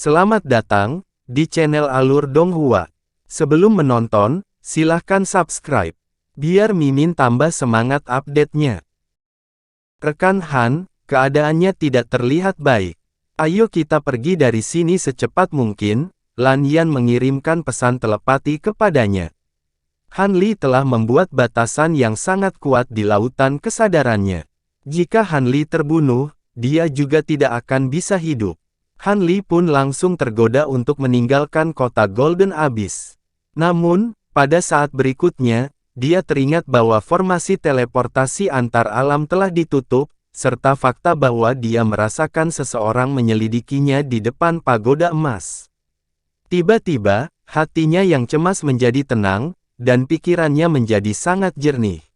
Selamat datang di channel Alur Donghua. Sebelum menonton, silahkan subscribe, biar Mimin tambah semangat update-nya. Rekan Han, keadaannya tidak terlihat baik. Ayo kita pergi dari sini secepat mungkin, Lan Yan mengirimkan pesan telepati kepadanya. Han Li telah membuat batasan yang sangat kuat di lautan kesadarannya. Jika Han Li terbunuh, dia juga tidak akan bisa hidup. Han Li pun langsung tergoda untuk meninggalkan kota Golden Abyss. Namun, pada saat berikutnya, dia teringat bahwa formasi teleportasi antar alam telah ditutup, serta fakta bahwa dia merasakan seseorang menyelidikinya di depan pagoda emas. Tiba-tiba, hatinya yang cemas menjadi tenang, dan pikirannya menjadi sangat jernih.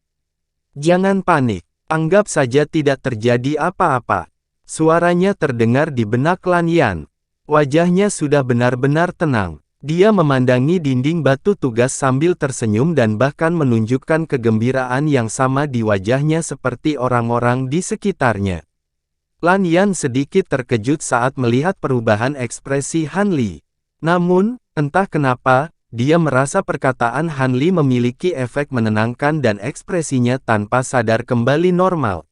Jangan panik, anggap saja tidak terjadi apa-apa. Suaranya terdengar di benak Lan Yan. Wajahnya sudah benar-benar tenang. Dia memandangi dinding batu tugas sambil tersenyum dan bahkan menunjukkan kegembiraan yang sama di wajahnya seperti orang-orang di sekitarnya. Lan Yan sedikit terkejut saat melihat perubahan ekspresi Han Li. Namun, entah kenapa, dia merasa perkataan Han Li memiliki efek menenangkan dan ekspresinya tanpa sadar kembali normal.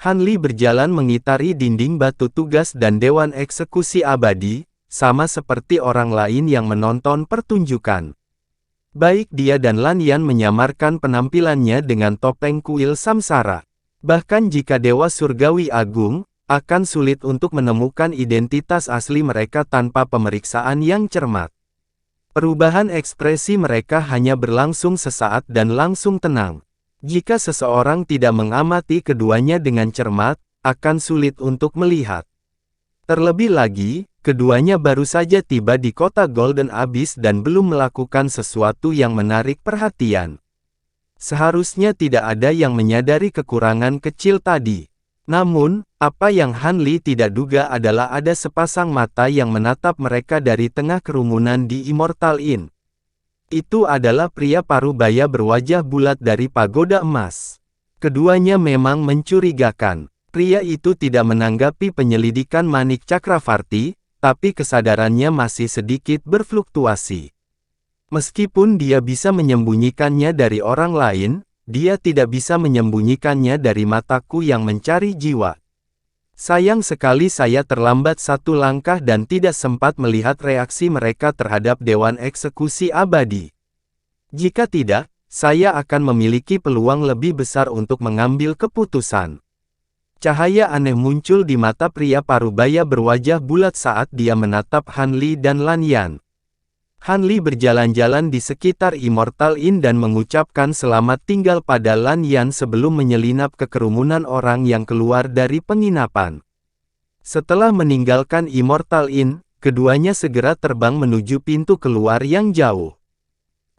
Han Li berjalan mengitari dinding batu tugas dan Dewan Eksekusi Abadi, sama seperti orang lain yang menonton pertunjukan. Baik dia dan Lan Yan menyamarkan penampilannya dengan topeng kuil samsara. Bahkan jika Dewa Surgawi Agung, akan sulit untuk menemukan identitas asli mereka tanpa pemeriksaan yang cermat. Perubahan ekspresi mereka hanya berlangsung sesaat dan langsung tenang. Jika seseorang tidak mengamati keduanya dengan cermat, akan sulit untuk melihat. Terlebih lagi, keduanya baru saja tiba di kota Golden Abyss dan belum melakukan sesuatu yang menarik perhatian. Seharusnya tidak ada yang menyadari kekurangan kecil tadi. Namun, apa yang Han Li tidak duga adalah ada sepasang mata yang menatap mereka dari tengah kerumunan di Immortal Inn. Itu adalah pria parubaya berwajah bulat dari pagoda emas. Keduanya memang mencurigakan. Pria itu tidak menanggapi penyelidikan Manik Cakravarti, tapi kesadarannya masih sedikit berfluktuasi. Meskipun dia bisa menyembunyikannya dari orang lain, dia tidak bisa menyembunyikannya dari mataku yang mencari jiwa. Sayang sekali saya terlambat satu langkah dan tidak sempat melihat reaksi mereka terhadap Dewan Eksekusi Abadi. Jika tidak, saya akan memiliki peluang lebih besar untuk mengambil keputusan. Cahaya aneh muncul di mata pria parubaya berwajah bulat saat dia menatap Han Li dan Lan Yan. Han Li berjalan-jalan di sekitar Immortal Inn dan mengucapkan selamat tinggal pada Lan Yan sebelum menyelinap ke kerumunan orang yang keluar dari penginapan. Setelah meninggalkan Immortal Inn, keduanya segera terbang menuju pintu keluar yang jauh.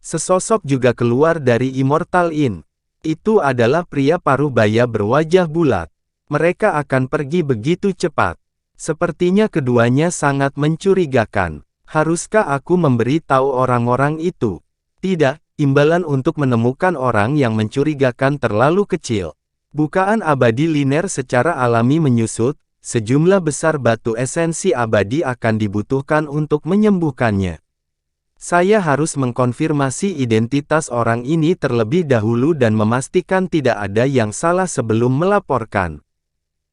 Sesosok juga keluar dari Immortal Inn. Itu adalah pria parubaya berwajah bulat. Mereka akan pergi begitu cepat. Sepertinya keduanya sangat mencurigakan. Haruskah aku memberi tahu orang-orang itu? Tidak, imbalan untuk menemukan orang yang mencurigakan terlalu kecil. Bukaan abadi linear secara alami menyusut, sejumlah besar batu esensi abadi akan dibutuhkan untuk menyembuhkannya. Saya harus mengkonfirmasi identitas orang ini terlebih dahulu dan memastikan tidak ada yang salah sebelum melaporkan.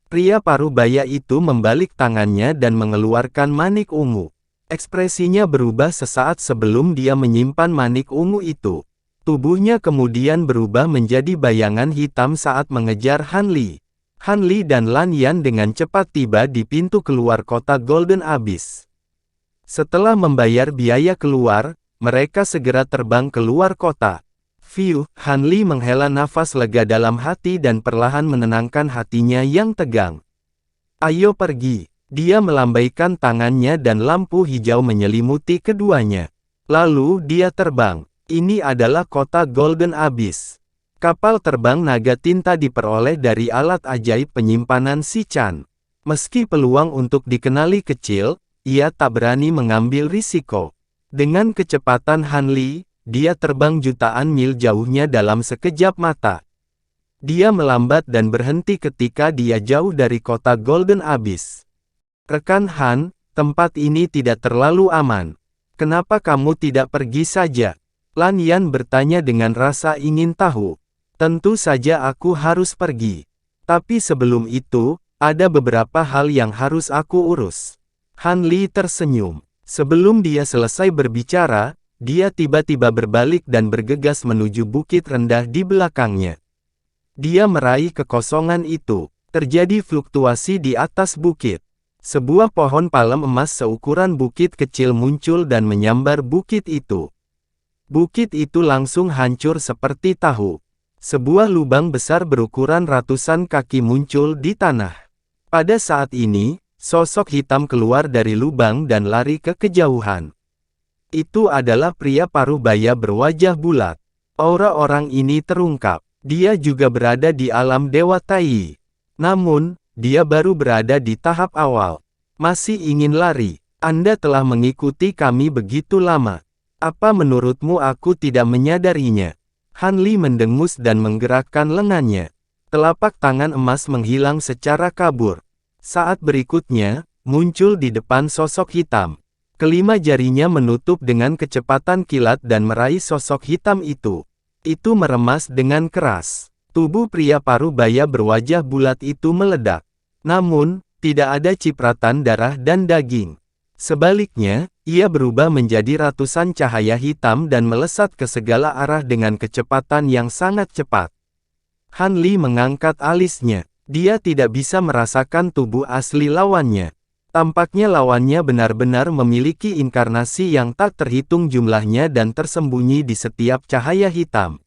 Pria parubaya itu membalik tangannya dan mengeluarkan manik ungu. Ekspresinya berubah sesaat sebelum dia menyimpan manik ungu itu. Tubuhnya kemudian berubah menjadi bayangan hitam saat mengejar Han Li. Han Li dan Lan Yan dengan cepat tiba di pintu keluar kota Golden Abyss. Setelah membayar biaya keluar, mereka segera terbang keluar kota. Han Li menghela nafas lega dalam hati dan perlahan menenangkan hatinya yang tegang. Ayo pergi. Dia melambaikan tangannya dan lampu hijau menyelimuti keduanya. Lalu dia terbang. Ini adalah kota Golden Abyss. Kapal terbang naga tinta diperoleh dari alat ajaib penyimpanan Si Chan. Meski peluang untuk dikenali kecil, ia tak berani mengambil risiko. Dengan kecepatan Han Li, dia terbang jutaan mil jauhnya dalam sekejap mata. Dia melambat dan berhenti ketika dia jauh dari kota Golden Abyss. Rekan Han, tempat ini tidak terlalu aman. Kenapa kamu tidak pergi saja? Lan Yan bertanya dengan rasa ingin tahu. Tentu saja aku harus pergi. Tapi sebelum itu, ada beberapa hal yang harus aku urus. Han Li tersenyum. Sebelum dia selesai berbicara, dia tiba-tiba berbalik dan bergegas menuju bukit rendah di belakangnya. Dia meraih kekosongan itu. Terjadi fluktuasi di atas bukit. Sebuah pohon palem emas seukuran bukit kecil muncul dan menyambar bukit itu. Bukit itu langsung hancur seperti tahu. Sebuah lubang besar berukuran ratusan kaki muncul di tanah. Pada saat ini, sosok hitam keluar dari lubang dan lari ke kejauhan. Itu adalah pria paruh baya berwajah bulat. Aura orang ini terungkap. Dia juga berada di alam Dewa Tai. Namun, dia baru berada di tahap awal. Masih ingin lari. Anda telah mengikuti kami begitu lama. Apa menurutmu aku tidak menyadarinya? Han Li mendengus dan menggerakkan lengannya. Telapak tangan emas menghilang secara kabur. Saat berikutnya, muncul di depan sosok hitam. Kelima jarinya menutup dengan kecepatan kilat dan meraih sosok hitam itu. Itu meremas dengan keras. Tubuh pria paruh baya berwajah bulat itu meledak. Namun, tidak ada cipratan darah dan daging. Sebaliknya, ia berubah menjadi ratusan cahaya hitam dan melesat ke segala arah dengan kecepatan yang sangat cepat. Han Li mengangkat alisnya. Dia tidak bisa merasakan tubuh asli lawannya. Tampaknya lawannya benar-benar memiliki inkarnasi yang tak terhitung jumlahnya dan tersembunyi di setiap cahaya hitam.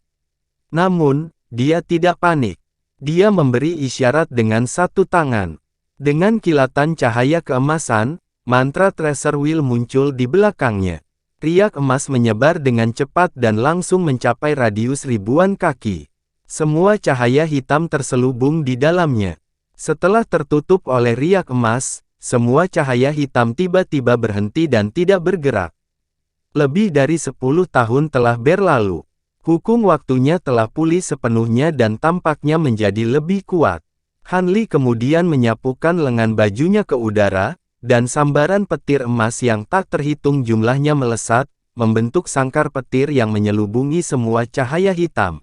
Namun, dia tidak panik. Dia memberi isyarat dengan satu tangan. Dengan kilatan cahaya keemasan, mantra Treasure Wheel muncul di belakangnya. Riak emas menyebar dengan cepat dan langsung mencapai radius ribuan kaki. Semua cahaya hitam terselubung di dalamnya. Setelah tertutup oleh riak emas, semua cahaya hitam tiba-tiba berhenti dan tidak bergerak. Lebih dari 10 tahun telah berlalu. Hukum waktunya telah pulih sepenuhnya dan tampaknya menjadi lebih kuat. Han Li kemudian menyapukan lengan bajunya ke udara, dan sambaran petir emas yang tak terhitung jumlahnya melesat, membentuk sangkar petir yang menyelubungi semua cahaya hitam.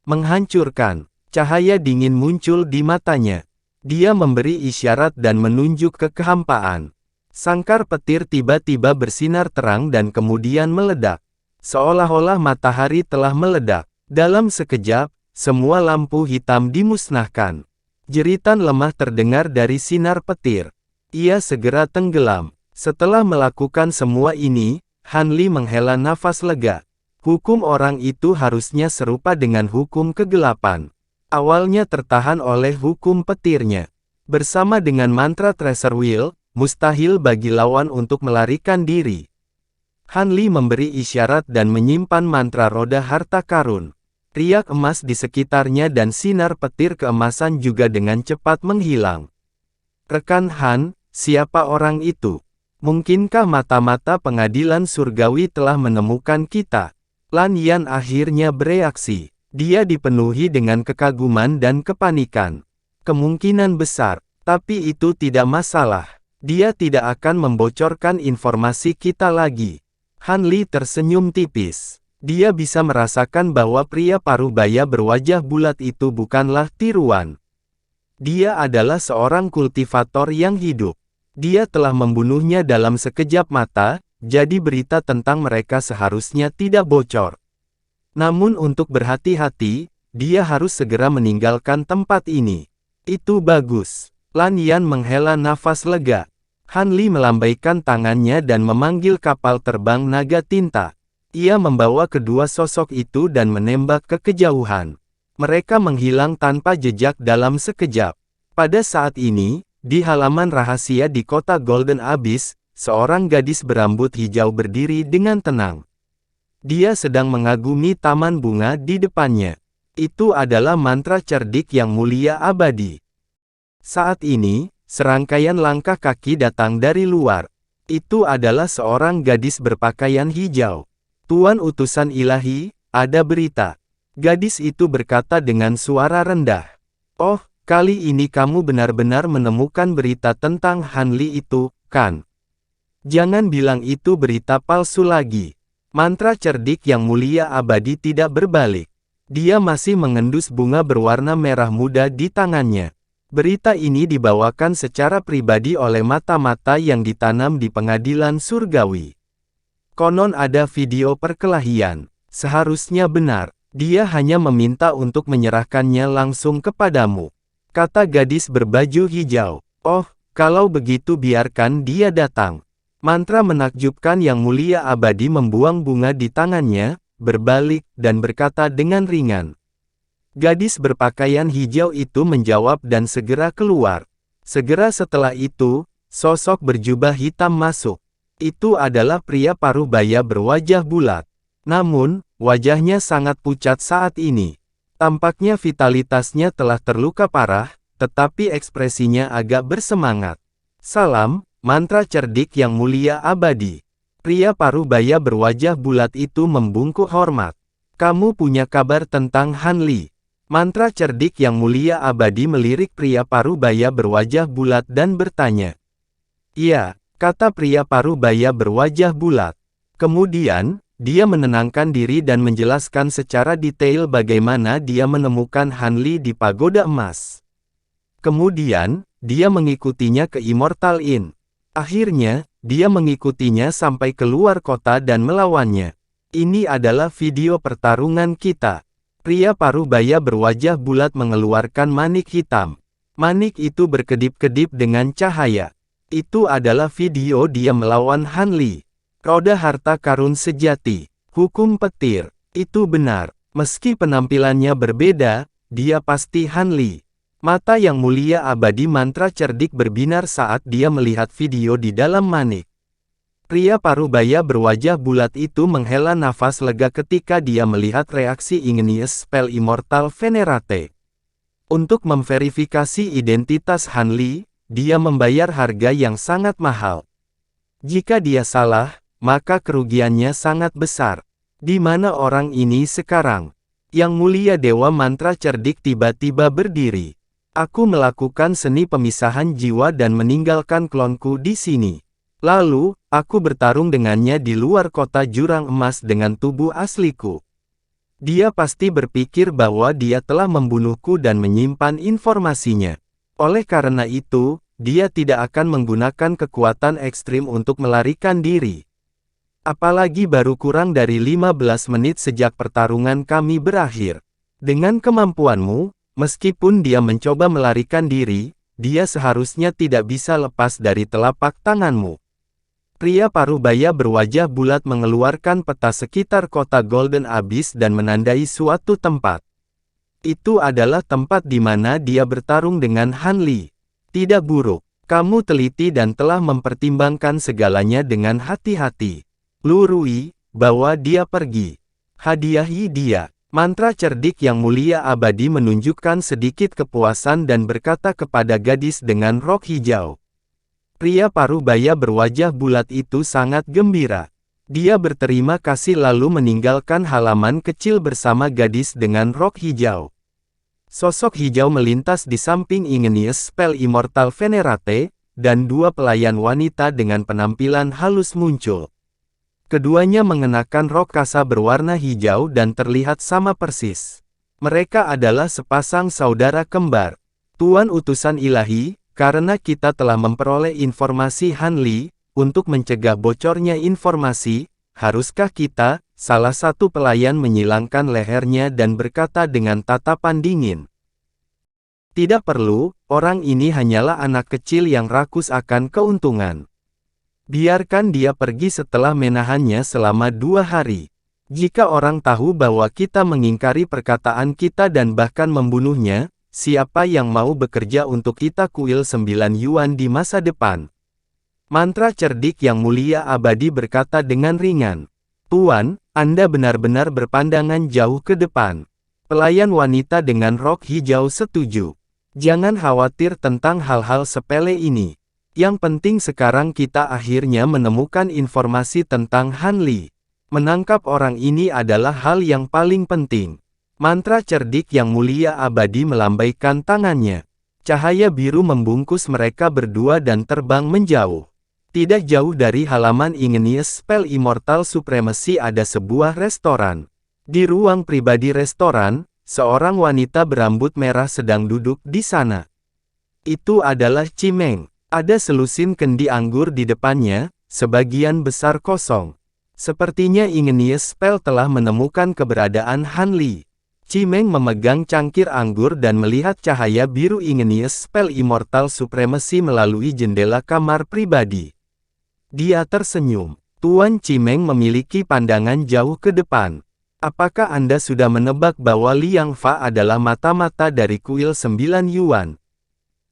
Menghancurkan, cahaya dingin muncul di matanya. Dia memberi isyarat dan menunjuk ke kehampaan. Sangkar petir tiba-tiba bersinar terang dan kemudian meledak. Seolah-olah matahari telah meledak. Dalam sekejap, semua lampu hitam dimusnahkan. Jeritan lemah terdengar dari sinar petir. Ia segera tenggelam. Setelah melakukan semua ini, Han Li menghela nafas lega. Hukum orang itu harusnya serupa dengan hukum kegelapan. Awalnya tertahan oleh hukum petirnya. Bersama dengan mantra Treasure Wheel, mustahil bagi lawan untuk melarikan diri. Han Li memberi isyarat dan menyimpan mantra roda harta karun. Riak emas di sekitarnya dan sinar petir keemasan juga dengan cepat menghilang. Rekan Han, siapa orang itu? Mungkinkah mata-mata pengadilan surgawi telah menemukan kita? Lan Yan akhirnya bereaksi. Dia dipenuhi dengan kekaguman dan kepanikan. Kemungkinan besar, tapi itu tidak masalah. Dia tidak akan membocorkan informasi kita lagi. Han Li tersenyum tipis. Dia bisa merasakan bahwa pria paruh baya berwajah bulat itu bukanlah tiruan. Dia adalah seorang kultivator yang hidup. Dia telah membunuhnya dalam sekejap mata, jadi berita tentang mereka seharusnya tidak bocor. Namun untuk berhati-hati, dia harus segera meninggalkan tempat ini. Itu bagus. Lan Yan menghela nafas lega. Han Li melambaikan tangannya dan memanggil kapal terbang naga tinta. Ia membawa kedua sosok itu dan menembak ke kejauhan. Mereka menghilang tanpa jejak dalam sekejap. Pada saat ini, di halaman rahasia di kota Golden Abyss, seorang gadis berambut hijau berdiri dengan tenang. Dia sedang mengagumi taman bunga di depannya. Itu adalah mantra cerdik yang mulia abadi. Saat ini, serangkaian langkah kaki datang dari luar. Itu adalah seorang gadis berpakaian hijau. Tuan utusan ilahi, ada berita. Gadis itu berkata dengan suara rendah. Oh, kali ini kamu benar-benar menemukan berita tentang Han Li itu, kan? Jangan bilang itu berita palsu lagi. Mantra cerdik yang mulia abadi tidak berbalik. Dia masih mengendus bunga berwarna merah muda di tangannya. Berita ini dibawakan secara pribadi oleh mata-mata yang ditanam di pengadilan surgawi. Konon ada video perkelahian. Seharusnya benar. Dia hanya meminta untuk menyerahkannya langsung kepadamu. Kata gadis berbaju hijau. Oh, kalau begitu biarkan dia datang. Mantra menakjubkan yang mulia abadi membuang bunga di tangannya, berbalik, dan berkata dengan ringan. Gadis berpakaian hijau itu menjawab dan segera keluar. Segera setelah itu, sosok berjubah hitam masuk. Itu adalah pria parubaya berwajah bulat. Namun, wajahnya sangat pucat saat ini. Tampaknya vitalitasnya telah terluka parah, tetapi ekspresinya agak bersemangat. Salam, mantra cerdik yang mulia abadi. Pria parubaya berwajah bulat itu membungkuk hormat. Kamu punya kabar tentang Han Li? Mantra cerdik yang mulia abadi melirik pria parubaya berwajah bulat dan bertanya. Iya, kata pria parubaya berwajah bulat. Kemudian, dia menenangkan diri dan menjelaskan secara detail bagaimana dia menemukan Han Li di pagoda emas. Kemudian, dia mengikutinya ke Immortal Inn. Akhirnya, dia mengikutinya sampai keluar kota dan melawannya. Ini adalah video pertarungan kita. Pria parubaya berwajah bulat mengeluarkan manik hitam. Manik itu berkedip-kedip dengan cahaya. Itu adalah video dia melawan Han Li. Roda harta karun sejati. Hukum petir. Itu benar. Meski penampilannya berbeda, dia pasti Han Li. Mata yang mulia abadi mantra cerdik berbinar saat dia melihat video di dalam manik. Pria parubaya berwajah bulat itu menghela nafas lega ketika dia melihat reaksi Igneous Spell Immortal Venerate. Untuk memverifikasi identitas Han Li, dia membayar harga yang sangat mahal. Jika dia salah, maka kerugiannya sangat besar. Di mana orang ini sekarang? Yang mulia dewa mantra cerdik tiba-tiba berdiri. Aku melakukan seni pemisahan jiwa dan meninggalkan klonku di sini. Lalu, aku bertarung dengannya di luar kota jurang emas dengan tubuh asliku. Dia pasti berpikir bahwa dia telah membunuhku dan menyimpan informasinya. Oleh karena itu, dia tidak akan menggunakan kekuatan ekstrim untuk melarikan diri. Apalagi baru kurang dari 15 menit sejak pertarungan kami berakhir. Dengan kemampuanmu, meskipun dia mencoba melarikan diri, dia seharusnya tidak bisa lepas dari telapak tanganmu. Pria parubaya berwajah bulat mengeluarkan peta sekitar kota Golden Abyss dan menandai suatu tempat. Itu adalah tempat di mana dia bertarung dengan Han Li. Tidak buruk. Kamu teliti dan telah mempertimbangkan segalanya dengan hati-hati. Lurui, bawa dia pergi. Hadiahi dia. Mantra cerdik yang mulia abadi menunjukkan sedikit kepuasan dan berkata kepada gadis dengan rok hijau. Pria parubaya berwajah bulat itu sangat gembira. Dia berterima kasih lalu meninggalkan halaman kecil bersama gadis dengan rok hijau. Sosok hijau melintas di samping Igneous Spell Immortal Venerate, dan dua pelayan wanita dengan penampilan halus muncul. Keduanya mengenakan rok kasa berwarna hijau dan terlihat sama persis. Mereka adalah sepasang saudara kembar. Tuan utusan ilahi, karena kita telah memperoleh informasi Han Li, untuk mencegah bocornya informasi, haruskah kita, salah satu pelayan menyilangkan lehernya dan berkata dengan tatapan dingin. Tidak perlu, orang ini hanyalah anak kecil yang rakus akan keuntungan. Biarkan dia pergi setelah menahannya selama 2 hari. Jika orang tahu bahwa kita mengingkari perkataan kita dan bahkan membunuhnya, siapa yang mau bekerja untuk kita kuil 9 yuan di masa depan? Mantra cerdik yang mulia abadi berkata dengan ringan. Tuan, Anda benar-benar berpandangan jauh ke depan. Pelayan wanita dengan rok hijau setuju. Jangan khawatir tentang hal-hal sepele ini. Yang penting sekarang kita akhirnya menemukan informasi tentang Han Li. Menangkap orang ini adalah hal yang paling penting. Mantra cerdik yang mulia abadi melambaikan tangannya. Cahaya biru membungkus mereka berdua dan terbang menjauh. Tidak jauh dari halaman Igneous Spell Immortal Supremacy ada sebuah restoran. Di ruang pribadi restoran, seorang wanita berambut merah sedang duduk di sana. Itu adalah Chimeng. Ada selusin kendi anggur di depannya, sebagian besar kosong. Sepertinya Igneous Spell telah menemukan keberadaan Han Li. Chimeng memegang cangkir anggur dan melihat cahaya biru Igneous Spell Immortal Supremacy melalui jendela kamar pribadi. Dia tersenyum. Tuan Chimeng memiliki pandangan jauh ke depan. Apakah Anda sudah menebak bahwa Liang Fa adalah mata-mata dari kuil 9 Yuan?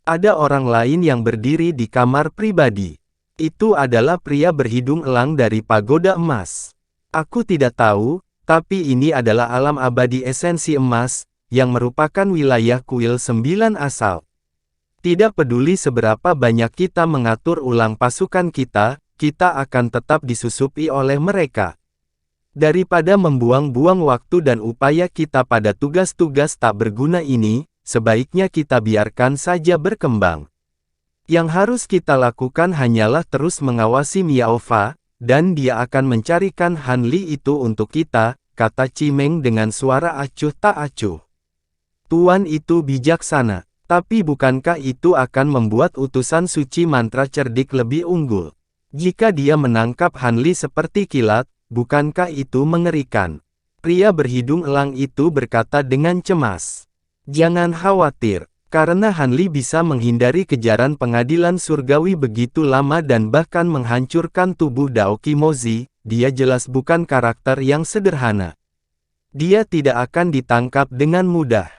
Ada orang lain yang berdiri di kamar pribadi. Itu adalah pria berhidung elang dari pagoda emas. Aku tidak tahu, tapi ini adalah alam abadi esensi emas, yang merupakan wilayah kuil 9 asal. Tidak peduli seberapa banyak kita mengatur ulang pasukan kita akan tetap disusupi oleh mereka. Daripada membuang-buang waktu dan upaya kita pada tugas-tugas tak berguna ini, sebaiknya kita biarkan saja berkembang. Yang harus kita lakukan hanyalah terus mengawasi Miao Fa, dan dia akan mencarikan Han Li itu untuk kita, kata Chimeng dengan suara acuh tak acuh. Tuan itu bijaksana, tapi bukankah itu akan membuat utusan suci mantra cerdik lebih unggul? Jika dia menangkap Han Li seperti kilat, bukankah itu mengerikan? Pria berhidung elang itu berkata dengan cemas. Jangan khawatir. Karena Han Li bisa menghindari kejaran pengadilan surgawi begitu lama dan bahkan menghancurkan tubuh Dao Kimozi, dia jelas bukan karakter yang sederhana. Dia tidak akan ditangkap dengan mudah.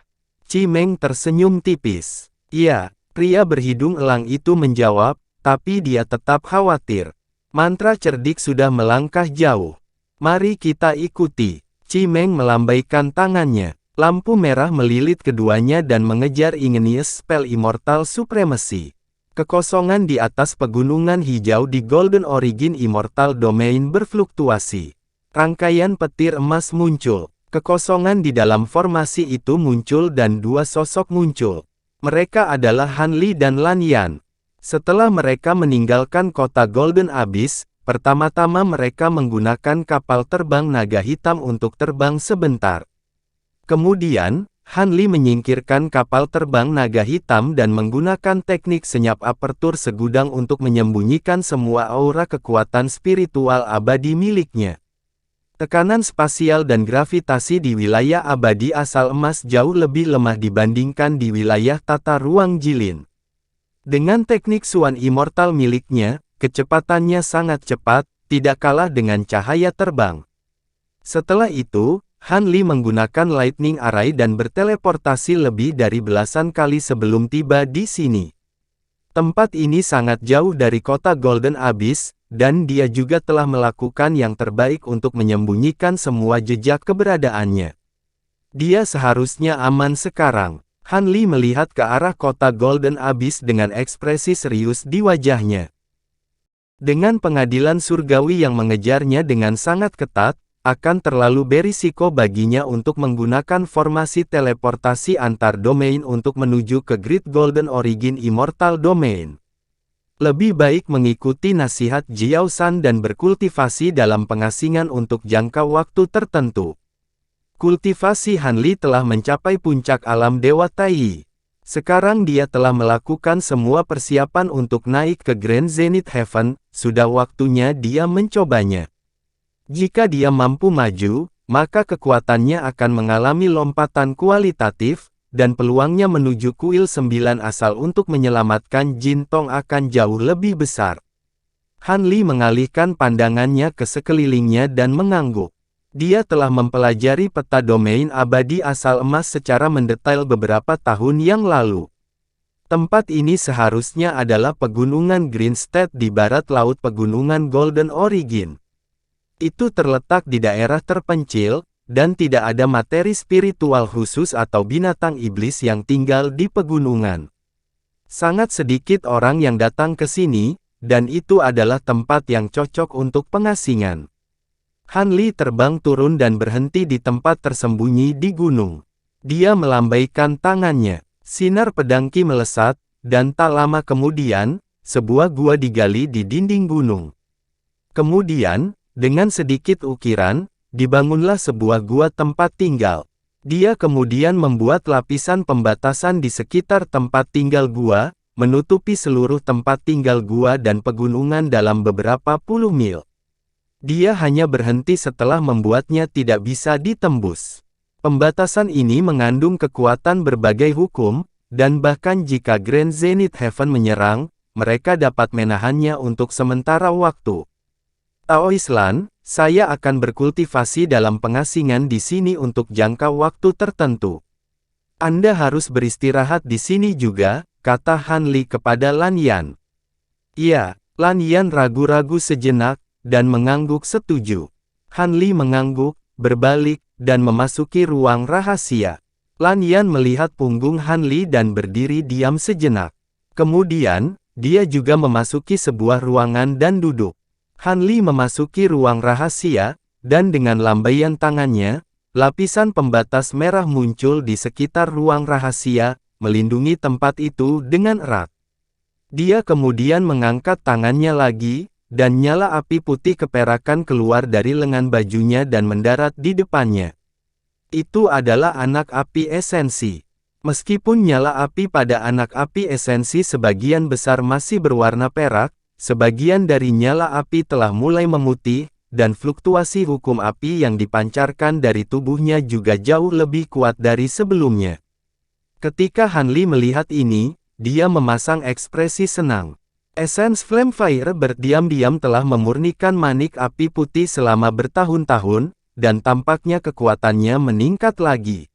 Chimeng tersenyum tipis. Ya, pria berhidung elang itu menjawab, tapi dia tetap khawatir. Mantra cerdik sudah melangkah jauh. Mari kita ikuti. Chimeng melambaikan tangannya. Lampu merah melilit keduanya dan mengejar Igneous Spell Immortal Supremacy. Kekosongan di atas pegunungan hijau di Golden Origin Immortal Domain berfluktuasi. Rangkaian petir emas muncul. Kekosongan di dalam formasi itu muncul dan dua sosok muncul. Mereka adalah Han Li dan Lan Yan. Setelah mereka meninggalkan kota Golden Abyss, pertama-tama mereka menggunakan kapal terbang naga hitam untuk terbang sebentar. Kemudian, Han Li menyingkirkan kapal terbang naga hitam dan menggunakan teknik senyap apertur segudang untuk menyembunyikan semua aura kekuatan spiritual abadi miliknya. Tekanan spasial dan gravitasi di wilayah abadi asal emas jauh lebih lemah dibandingkan di wilayah tata ruang Jilin. Dengan teknik Suan Immortal miliknya, kecepatannya sangat cepat, tidak kalah dengan cahaya terbang. Setelah itu, Han Li menggunakan Lightning Array dan berteleportasi lebih dari belasan kali sebelum tiba di sini. Tempat ini sangat jauh dari kota Golden Abyss, dan dia juga telah melakukan yang terbaik untuk menyembunyikan semua jejak keberadaannya. Dia seharusnya aman sekarang. Han Li melihat ke arah kota Golden Abyss dengan ekspresi serius di wajahnya. Dengan pengadilan surgawi yang mengejarnya dengan sangat ketat, akan terlalu berisiko baginya untuk menggunakan formasi teleportasi antar domain untuk menuju ke Great Golden Origin Immortal Domain. Lebih baik mengikuti nasihat Jiao San dan berkultivasi dalam pengasingan untuk jangka waktu tertentu. Kultivasi Han Li telah mencapai puncak alam Dewa Tai. Sekarang dia telah melakukan semua persiapan untuk naik ke Grand Zenith Heaven, sudah waktunya dia mencobanya. Jika dia mampu maju, maka kekuatannya akan mengalami lompatan kualitatif, dan peluangnya menuju kuil 9 asal untuk menyelamatkan Jin Tong akan jauh lebih besar. Han Li mengalihkan pandangannya ke sekelilingnya dan mengangguk. Dia telah mempelajari peta domain abadi asal emas secara mendetail beberapa tahun yang lalu. Tempat ini seharusnya adalah pegunungan Greenstead di barat laut pegunungan Golden Origin. Itu terletak di daerah terpencil, dan tidak ada materi spiritual khusus atau binatang iblis yang tinggal di pegunungan. Sangat sedikit orang yang datang ke sini, dan itu adalah tempat yang cocok untuk pengasingan. Han Li terbang turun dan berhenti di tempat tersembunyi di gunung. Dia melambaikan tangannya. Sinar pedang Qi melesat, dan tak lama kemudian, sebuah gua digali di dinding gunung. Kemudian, dengan sedikit ukiran, dibangunlah sebuah gua tempat tinggal. Dia kemudian membuat lapisan pembatasan di sekitar tempat tinggal gua, menutupi seluruh tempat tinggal gua dan pegunungan dalam beberapa puluh mil. Dia hanya berhenti setelah membuatnya tidak bisa ditembus. Pembatasan ini mengandung kekuatan berbagai hukum, dan bahkan jika Grand Zenith Heaven menyerang, mereka dapat menahannya untuk sementara waktu. Taoislan, saya akan berkultivasi dalam pengasingan di sini untuk jangka waktu tertentu. Anda harus beristirahat di sini juga, kata Han Li kepada Lan Yan. Iya, Lan Yan ragu-ragu sejenak, dan mengangguk setuju. Han Li mengangguk, berbalik, dan memasuki ruang rahasia. Lan Yan melihat punggung Han Li dan berdiri diam sejenak. Kemudian, dia juga memasuki sebuah ruangan dan duduk. Han Li memasuki ruang rahasia, dan dengan lambaian tangannya, lapisan pembatas merah muncul di sekitar ruang rahasia, melindungi tempat itu dengan erat. Dia kemudian mengangkat tangannya lagi, dan nyala api putih keperakan keluar dari lengan bajunya dan mendarat di depannya. Itu adalah anak api esensi. Meskipun nyala api pada anak api esensi sebagian besar masih berwarna perak, sebagian dari nyala api telah mulai memutih, dan fluktuasi hukum api yang dipancarkan dari tubuhnya juga jauh lebih kuat dari sebelumnya. Ketika Han Li melihat ini, dia memasang ekspresi senang. Essence Flame Fire berdiam-diam telah memurnikan manik api putih selama bertahun-tahun, dan tampaknya kekuatannya meningkat lagi.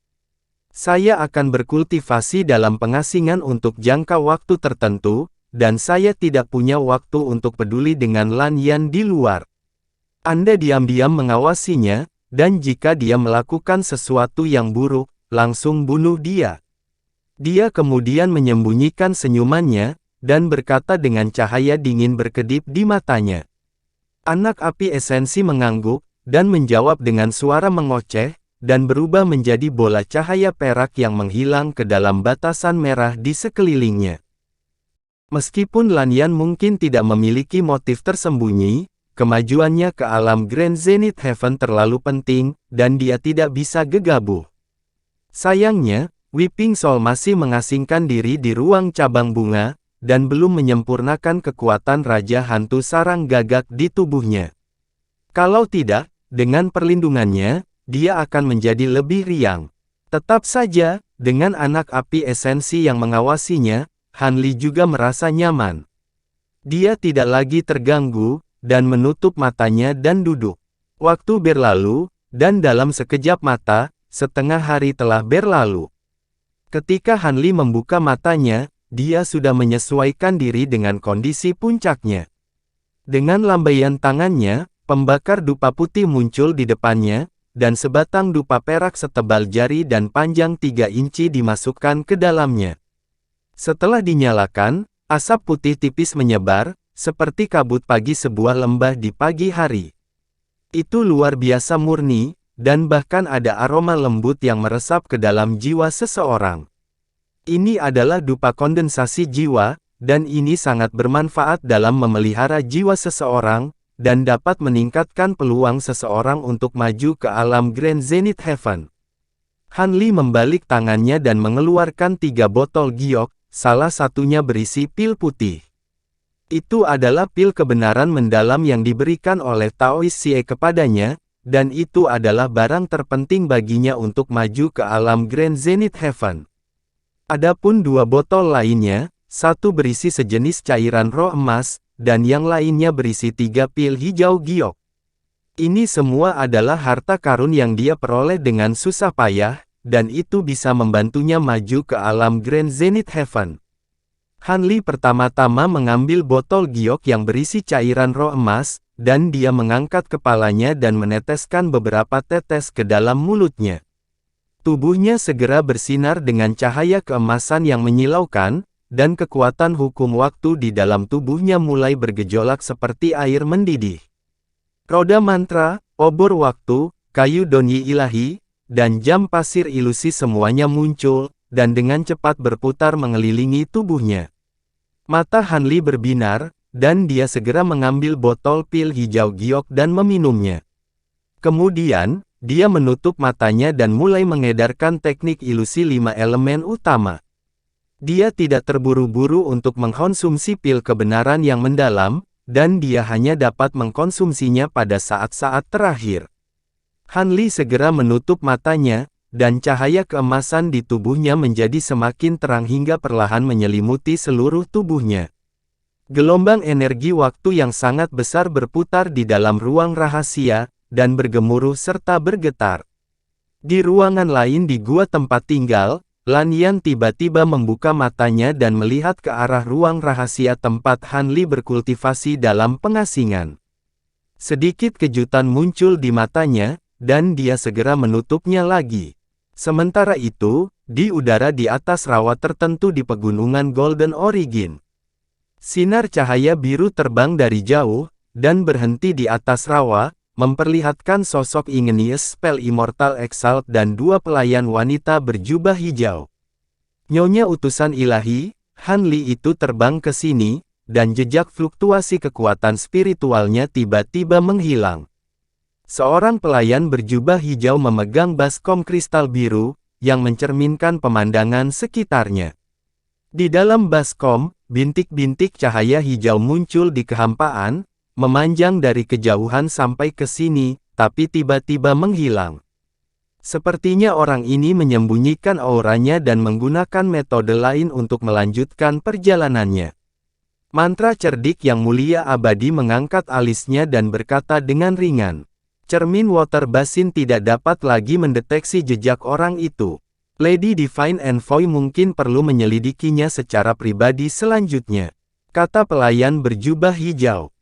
Saya akan berkultivasi dalam pengasingan untuk jangka waktu tertentu, dan saya tidak punya waktu untuk peduli dengan Lan Yan di luar. Anda diam-diam mengawasinya, dan jika dia melakukan sesuatu yang buruk, langsung bunuh dia. Dia kemudian menyembunyikan senyumannya, dan berkata dengan cahaya dingin berkedip di matanya. Anak api esensi mengangguk, dan menjawab dengan suara mengoceh, dan berubah menjadi bola cahaya perak yang menghilang ke dalam batasan merah di sekelilingnya. Meskipun Lan Yan mungkin tidak memiliki motif tersembunyi, kemajuannya ke alam Grand Zenith Heaven terlalu penting, dan dia tidak bisa gegabah. Sayangnya, Weeping Soul masih mengasingkan diri di ruang cabang bunga, dan belum menyempurnakan kekuatan Raja Hantu Sarang Gagak di tubuhnya. Kalau tidak, dengan perlindungannya, dia akan menjadi lebih riang. Tetap saja, dengan anak api esensi yang mengawasinya, Han Li juga merasa nyaman. Dia tidak lagi terganggu, dan menutup matanya dan duduk. Waktu berlalu, dan dalam sekejap mata, setengah hari telah berlalu. Ketika Han Li membuka matanya, dia sudah menyesuaikan diri dengan kondisi puncaknya. Dengan lambaian tangannya, pembakar dupa putih muncul di depannya, dan sebatang dupa perak setebal jari dan panjang 3 inci dimasukkan ke dalamnya. Setelah dinyalakan, asap putih tipis menyebar, seperti kabut pagi sebuah lembah di pagi hari. Itu luar biasa murni, dan bahkan ada aroma lembut yang meresap ke dalam jiwa seseorang. Ini adalah dupa kondensasi jiwa, dan ini sangat bermanfaat dalam memelihara jiwa seseorang, dan dapat meningkatkan peluang seseorang untuk maju ke alam Grand Zenith Heaven. Han Li membalik tangannya dan mengeluarkan 3 botol giok, salah satunya berisi pil putih. Itu adalah pil kebenaran mendalam yang diberikan oleh Taoist Xie kepadanya, dan itu adalah barang terpenting baginya untuk maju ke alam Grand Zenith Heaven. Adapun 2 botol lainnya, satu berisi sejenis cairan roh emas, dan yang lainnya berisi 3 pil hijau giok. Ini semua adalah harta karun yang dia peroleh dengan susah payah, dan itu bisa membantunya maju ke alam Grand Zenith Heaven. Han Li pertama-tama mengambil botol giok yang berisi cairan roh emas, dan dia mengangkat kepalanya dan meneteskan beberapa tetes ke dalam mulutnya. Tubuhnya segera bersinar dengan cahaya keemasan yang menyilaukan, dan kekuatan hukum waktu di dalam tubuhnya mulai bergejolak seperti air mendidih. Roda mantra, obor waktu, kayu donyi ilahi, dan jam pasir ilusi semuanya muncul, dan dengan cepat berputar mengelilingi tubuhnya. Mata Han Li berbinar, dan dia segera mengambil botol pil hijau giok dan meminumnya. Kemudian, dia menutup matanya dan mulai mengedarkan teknik ilusi 5 elemen utama. Dia tidak terburu-buru untuk mengkonsumsi pil kebenaran yang mendalam, dan dia hanya dapat mengkonsumsinya pada saat-saat terakhir. Han Li segera menutup matanya, dan cahaya keemasan di tubuhnya menjadi semakin terang hingga perlahan menyelimuti seluruh tubuhnya. Gelombang energi waktu yang sangat besar berputar di dalam ruang rahasia, dan bergemuruh serta bergetar. Di ruangan lain di gua tempat tinggal, Lan Yan tiba-tiba membuka matanya dan melihat ke arah ruang rahasia tempat Han Li berkultivasi dalam pengasingan. Sedikit kejutan muncul di matanya, dan dia segera menutupnya lagi. Sementara itu, di udara di atas rawa tertentu di pegunungan Golden Origin, sinar cahaya biru terbang dari jauh, dan berhenti di atas rawa, memperlihatkan sosok Igneous Spell Immortal Exalt dan dua pelayan wanita berjubah hijau. Nyonya utusan ilahi, Han Li itu terbang ke sini, dan jejak fluktuasi kekuatan spiritualnya tiba-tiba menghilang. Seorang pelayan berjubah hijau memegang baskom kristal biru, yang mencerminkan pemandangan sekitarnya. Di dalam baskom, bintik-bintik cahaya hijau muncul di kehampaan, memanjang dari kejauhan sampai ke sini, tapi tiba-tiba menghilang. Sepertinya orang ini menyembunyikan auranya dan menggunakan metode lain untuk melanjutkan perjalanannya. Mantra cerdik yang mulia abadi mengangkat alisnya dan berkata dengan ringan. Cermin water basin tidak dapat lagi mendeteksi jejak orang itu. Lady Divine Envoy mungkin perlu menyelidikinya secara pribadi selanjutnya, kata pelayan berjubah hijau.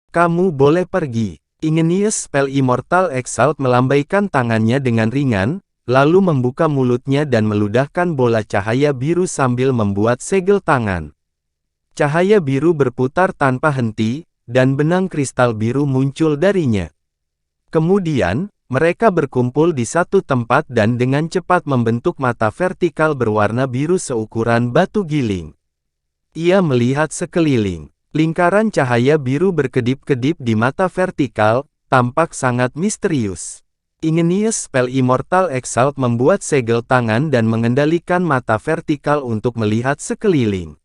Kamu boleh pergi. Igneous Spell Immortal Exalt melambaikan tangannya dengan ringan, lalu membuka mulutnya dan meludahkan bola cahaya biru sambil membuat segel tangan. Cahaya biru berputar tanpa henti, dan benang kristal biru muncul darinya. Kemudian, mereka berkumpul di satu tempat dan dengan cepat membentuk mata vertikal berwarna biru seukuran batu giling. Ia melihat sekeliling. Lingkaran cahaya biru berkedip-kedip di mata vertikal, tampak sangat misterius. Igneous Spell Immortal Exalt membuat segel tangan dan mengendalikan mata vertikal untuk melihat sekeliling.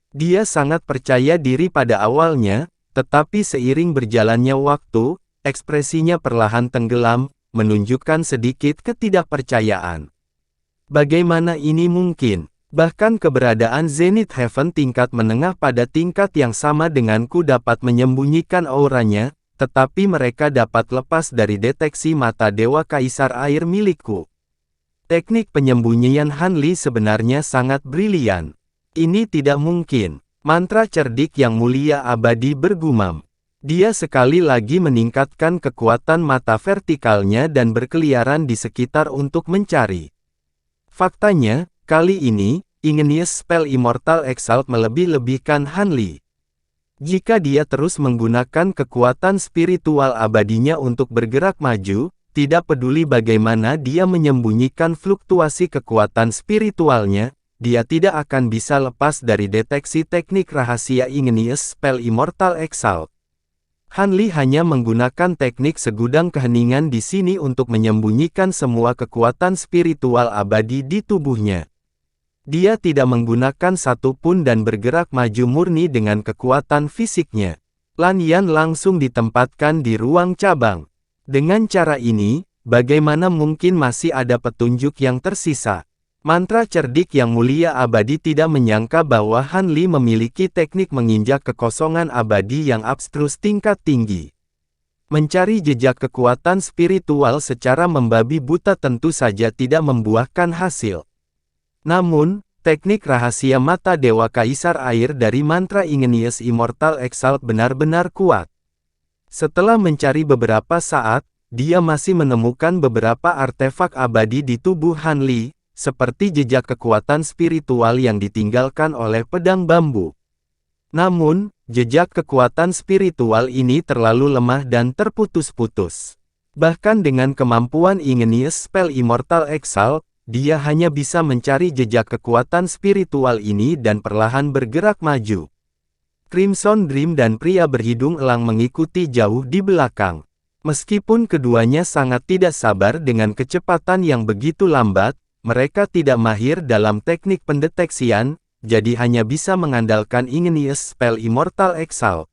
Dia sangat percaya diri pada awalnya, tetapi seiring berjalannya waktu, ekspresinya perlahan tenggelam, menunjukkan sedikit ketidakpercayaan. Bagaimana ini mungkin? Bahkan keberadaan Zenith Heaven tingkat menengah pada tingkat yang sama denganku dapat menyembunyikan auranya, tetapi mereka dapat lepas dari deteksi mata Dewa Kaisar Air milikku. Teknik penyembunyian Han Li sebenarnya sangat brilian. Ini tidak mungkin. Mantra cerdik yang mulia abadi bergumam. Dia sekali lagi meningkatkan kekuatan mata vertikalnya dan berkeliaran di sekitar untuk mencari. Faktanya, kali ini, Igneous Spell Immortal Exalt melebih-lebihkan Han Li. Jika dia terus menggunakan kekuatan spiritual abadinya untuk bergerak maju, tidak peduli bagaimana dia menyembunyikan fluktuasi kekuatan spiritualnya, dia tidak akan bisa lepas dari deteksi teknik rahasia Igneous Spell Immortal Exalt. Han Li hanya menggunakan teknik segudang keheningan di sini untuk menyembunyikan semua kekuatan spiritual abadi di tubuhnya. Dia tidak menggunakan satu pun dan bergerak maju murni dengan kekuatan fisiknya. Lan Yan langsung ditempatkan di ruang cabang. Dengan cara ini, bagaimana mungkin masih ada petunjuk yang tersisa? Mantra cerdik yang mulia abadi tidak menyangka bahwa Han Li memiliki teknik menginjak kekosongan abadi yang abstrus tingkat tinggi. Mencari jejak kekuatan spiritual secara membabi buta tentu saja tidak membuahkan hasil. Namun, teknik rahasia mata Dewa Kaisar Air dari mantra Igneous Immortal Exalt benar-benar kuat. Setelah mencari beberapa saat, dia masih menemukan beberapa artefak abadi di tubuh Han Li, seperti jejak kekuatan spiritual yang ditinggalkan oleh pedang bambu. Namun, jejak kekuatan spiritual ini terlalu lemah dan terputus-putus. Bahkan dengan kemampuan Igneous Spell Immortal Exalt, Dia hanya bisa mencari jejak kekuatan spiritual ini dan perlahan bergerak maju. Crimson Dream dan pria berhidung elang mengikuti jauh di belakang. Meskipun keduanya sangat tidak sabar dengan kecepatan yang begitu lambat, mereka tidak mahir dalam teknik pendeteksian, jadi hanya bisa mengandalkan Igneous Spell Immortal Exalt.